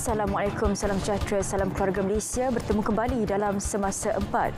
Assalamualaikum, salam sejahtera, salam keluarga Malaysia. Bertemu kembali dalam Semasa 4.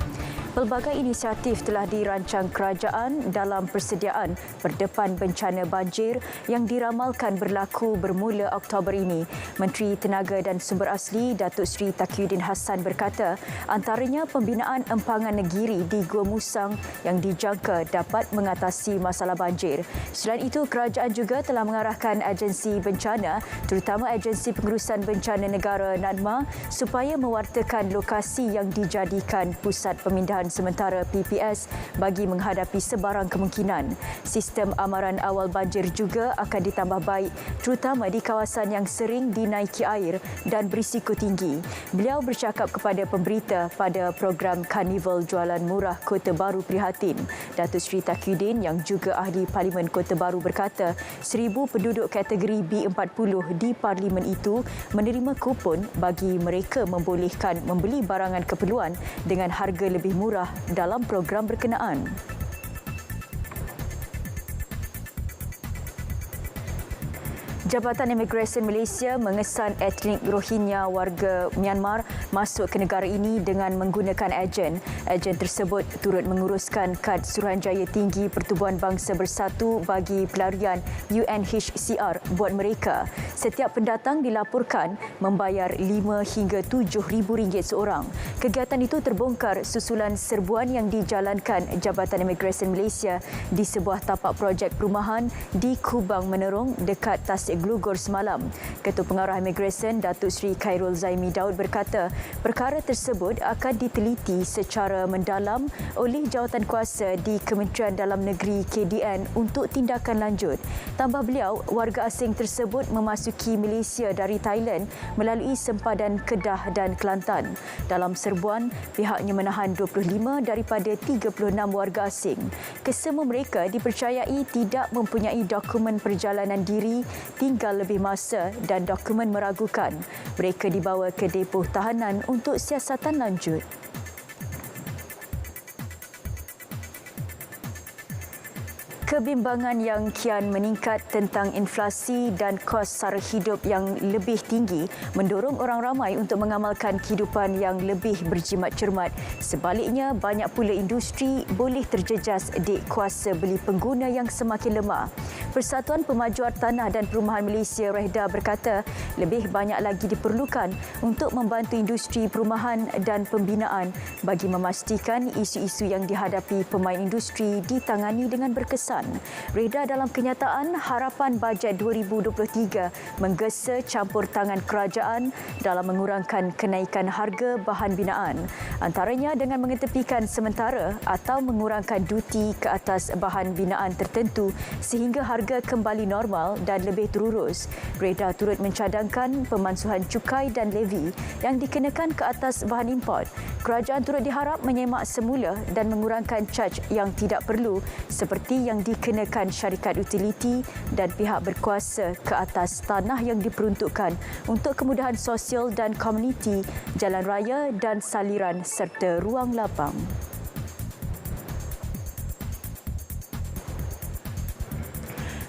Pelbagai inisiatif telah dirancang kerajaan dalam persediaan berdepan bencana banjir yang diramalkan berlaku bermula Oktober ini. Menteri Tenaga dan Sumber Asli Datuk Seri Taqiyuddin Hassan berkata, antaranya pembinaan empangan negeri di Gua Musang yang dijangka dapat mengatasi masalah banjir. Selain itu, kerajaan juga telah mengarahkan agensi bencana, terutama agensi pengurusan bencana negara NADMA, supaya mewartakan lokasi yang dijadikan pusat pemindahan sementara PPS bagi menghadapi sebarang kemungkinan. Sistem amaran awal banjir juga akan ditambah baik, terutama di kawasan yang sering dinaiki air dan berisiko tinggi. Beliau bercakap kepada pemberita pada program Karnival Jualan Murah Kota Baru prihatin. Datuk Seri Taqiyuddin yang juga ahli Parlimen Kota Baru berkata, 1,000 penduduk kategori B40 di Parlimen itu menerima kupon bagi mereka membolehkan membeli barangan keperluan dengan harga lebih murah dalam program berkenaan. Jabatan Imigresen Malaysia mengesan etnik Rohingya warga Myanmar masuk ke negara ini dengan menggunakan ejen. Ejen tersebut turut menguruskan kad Suruhanjaya Tinggi Pertubuhan Bangsa Bersatu bagi pelarian UNHCR buat mereka. Setiap pendatang dilaporkan membayar RM5 hingga RM7,000 seorang. Kegiatan itu terbongkar susulan serbuan yang dijalankan Jabatan Imigresen Malaysia di sebuah tapak projek perumahan di Kubang Menerong dekat Tasik Glugor semalam. Ketua Pengarah Imigresen Datuk Seri Khairul Zaimi Daud berkata, perkara tersebut akan diteliti secara mendalam oleh jawatankuasa di Kementerian Dalam Negeri KDN untuk tindakan lanjut. Tambah beliau, warga asing tersebut memasuki Malaysia dari Thailand melalui sempadan Kedah dan Kelantan. Dalam serbuan, pihaknya menahan 25 daripada 36 warga asing. Kesemua mereka dipercayai tidak mempunyai dokumen perjalanan diri, tinggal lebih masa dan dokumen meragukan. Mereka dibawa ke depo tahanan untuk siasatan lanjut. Kebimbangan yang kian meningkat tentang inflasi dan kos sara hidup yang lebih tinggi mendorong orang ramai untuk mengamalkan kehidupan yang lebih berjimat cermat. Sebaliknya, banyak pula industri boleh terjejas di kuasa beli pengguna yang semakin lemah. Persatuan Pemajuan Tanah dan Perumahan Malaysia REHDA berkata, lebih banyak lagi diperlukan untuk membantu industri perumahan dan pembinaan bagi memastikan isu-isu yang dihadapi pemain industri ditangani dengan berkesan. REHDA dalam kenyataan harapan bajet 2023 menggesa campur tangan kerajaan dalam mengurangkan kenaikan harga bahan binaan, antaranya dengan mengetepikan sementara atau mengurangkan duti ke atas bahan binaan tertentu sehingga harga kembali normal dan lebih terurus. REHDA turut mencadangkan pemansuhan cukai dan levi yang dikenakan ke atas bahan import. Kerajaan turut diharap menyemak semula dan mengurangkan caj yang tidak perlu seperti yang dikenakan syarikat utiliti dan pihak berkuasa ke atas tanah yang diperuntukkan untuk kemudahan sosial dan komuniti, jalan raya dan saliran serta ruang lapang.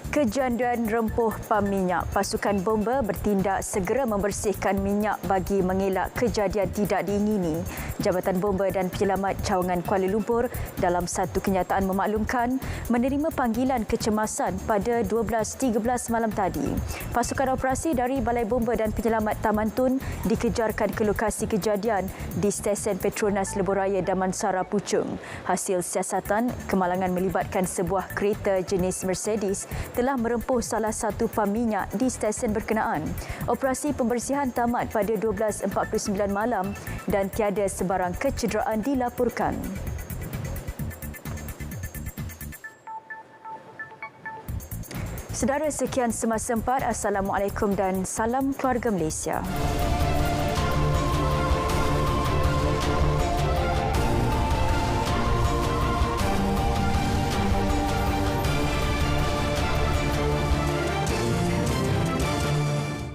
Kejadian rempuh pam minyak. Pasukan bomba bertindak segera membersihkan minyak bagi mengelak kejadian tidak diingini. Jabatan Bomba dan Penyelamat Cawangan Kuala Lumpur dalam satu kenyataan memaklumkan menerima panggilan kecemasan pada 12.13 malam tadi. Pasukan operasi dari Balai Bomba dan Penyelamat Taman Tun dikejarkan ke lokasi kejadian di stesen Petronas Lebuhraya Damansara Puchong. Hasil siasatan, kemalangan melibatkan sebuah kereta jenis Mercedes telah merempuh salah satu pam minyak di stesen berkenaan. Operasi pembersihan tamat pada 12.49 malam dan tiada sebarang kecederaan dilaporkan. Sedara, sekian Semasa 4. Assalamualaikum dan salam keluarga Malaysia.